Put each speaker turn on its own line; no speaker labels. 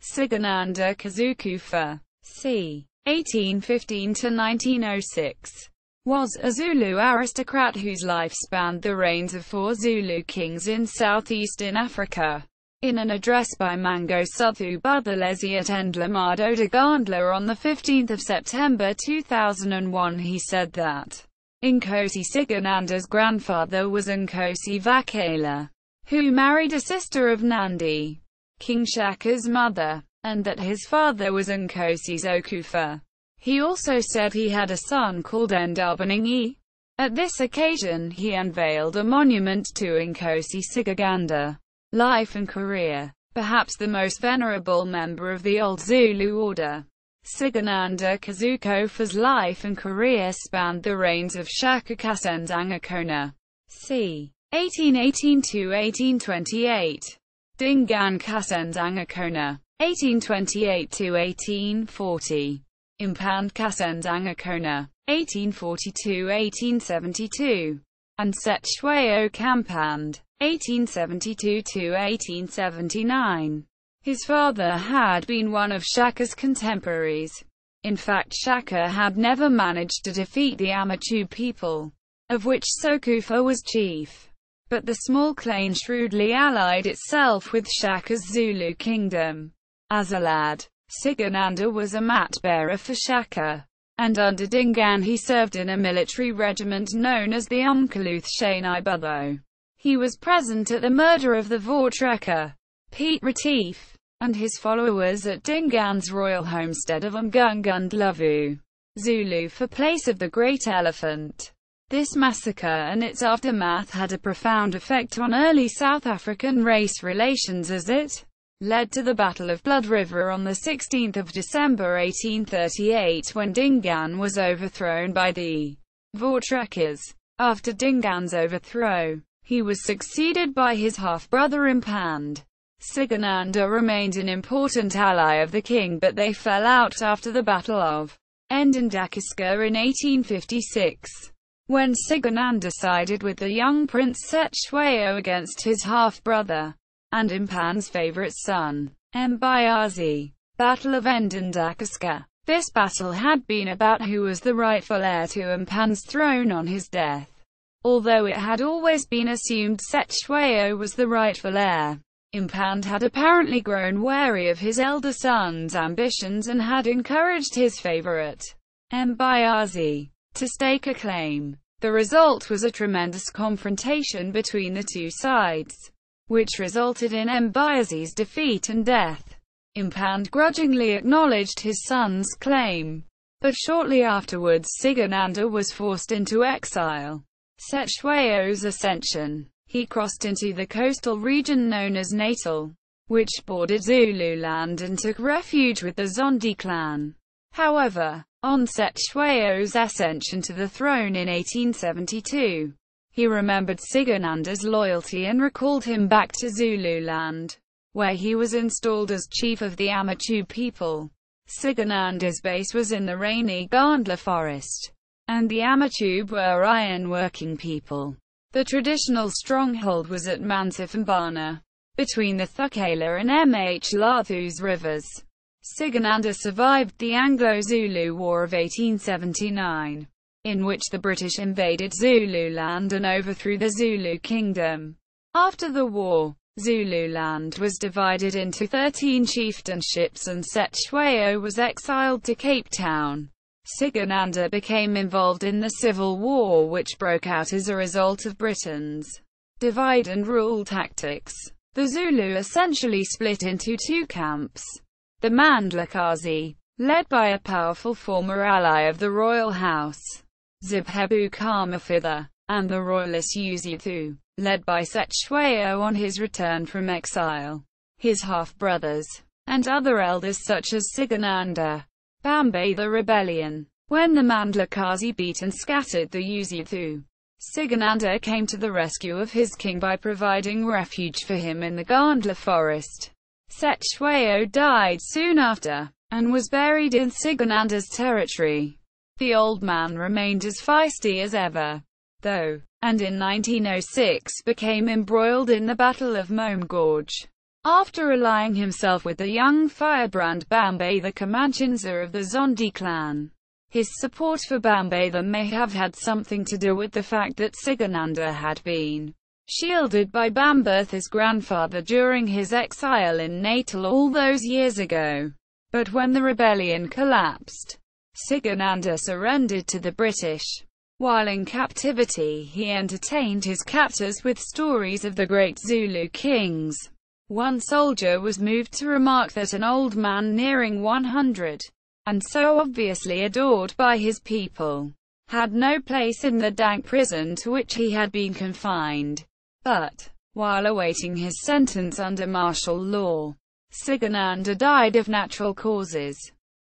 Sigananda kaZokufa, c. 1815–1906, was a Zulu aristocrat whose life spanned the reigns of 4 Zulu kings in southeastern Africa. In an address by Mangosuthu Buthelezi at Endlamadoda-Nkandla on 15 September 2001, he said that Inkosi Sigananda's grandfather was Inkosi Mvakela, who married a sister of Nandi, King Shaka's mother, and that his father was Inkosi Zokufa. He also said he had a son called Ndabaningi. At this occasion he unveiled a monument to Inkosi Sigaganda. Life and career. Perhaps the most venerable member of the old Zulu order, Sigananda kaZokufa's life and career spanned the reigns of Shaka c. 1818–1828, Dingaan kaSokufa, 1828–1840, Impand kaSokufa, 1842–1872, and Setshwayo Kampand, 1872–1879. His father had been one of Shaka's contemporaries. In fact, Shaka had never managed to defeat the Amachu people, of which Zokufa was chief. But the small clan shrewdly allied itself with Shaka's Zulu kingdom. As a lad, Sigananda was a mat-bearer for Shaka, and under Dingaan he served in a military regiment known as the Mangosuthu. He was present at the murder of the Voortrekker, Piet Retief, and his followers at Dingaan's royal homestead of Umgungundlovu, Zulu for place of the Great Elephant. This massacre and its aftermath had a profound effect on early South African race relations as it led to the Battle of Blood River on 16 December 1838 when Dingaan was overthrown by the Voortrekkers. After Dingaan's overthrow, he was succeeded by his half-brother Impand. Sigananda remained an important ally of the king, but they fell out after the Battle of Ndandakisca in 1856, when Sigananda sided with the young Prince Setshwayo against his half-brother and Impand's favorite son, Mbayazi. Battle of Ndandakisca. This battle had been about who was the rightful heir to Impand's throne on his death. Although it had always been assumed Setshwayo was the rightful heir, Impand had apparently grown wary of his elder son's ambitions and had encouraged his favorite, Mbayazi, to stake a claim. The result was a tremendous confrontation between the two sides, which resulted in Mbayazi's defeat and death. Impand grudgingly acknowledged his son's claim, but shortly afterwards Sigananda was forced into exile. Setshwayo's ascension. He crossed into the coastal region known as Natal, which bordered Zululand, and took refuge with the Zondi clan. However, on Setshwayo's ascension to the throne in 1872, he remembered Sigananda's loyalty and recalled him back to Zululand, where he was installed as chief of the Amachu people. Sigananda's base was in the rainy Nkandla forest, and the Amachu were iron-working people. The traditional stronghold was at Mansifambana, between the Thukela and Mhlathus rivers. Sigananda survived the Anglo-Zulu War of 1879, in which the British invaded Zululand and overthrew the Zulu kingdom. After the war, Zululand was divided into 13 chieftainships and Setshwayo was exiled to Cape Town. Sigananda became involved in the civil war which broke out as a result of Britain's divide-and-rule tactics. The Zulu essentially split into 2 camps. The Mandlakazi, led by a powerful former ally of the royal house, Zibhebu Kamafitha, and the royalist Uzithu, led by Setshwayo on his return from exile. His half-brothers, and other elders such as Sigananda, Bambe the rebellion. When the Mandlakazi beat and scattered the Uzithu, Sigananda came to the rescue of his king by providing refuge for him in the Nkandla forest. Setshwayo died soon after, and was buried in Sigananda's territory. The old man remained as feisty as ever, though, and in 1906 became embroiled in the Battle of Mome Gorge. After allying himself with the young firebrand Bambe the Comanchinza of the Zondi clan. His support for Bambe may have had something to do with the fact that Sigananda had been shielded by Bambertha's grandfather during his exile in Natal all those years ago. But when the rebellion collapsed, Sigananda surrendered to the British. While in captivity, he entertained his captors with stories of the great Zulu kings. One soldier was moved to remark that an old man nearing 100, and so obviously adored by his people, had no place in the dank prison to which he had been confined. But, while awaiting his sentence under martial law, Sigananda died of natural causes.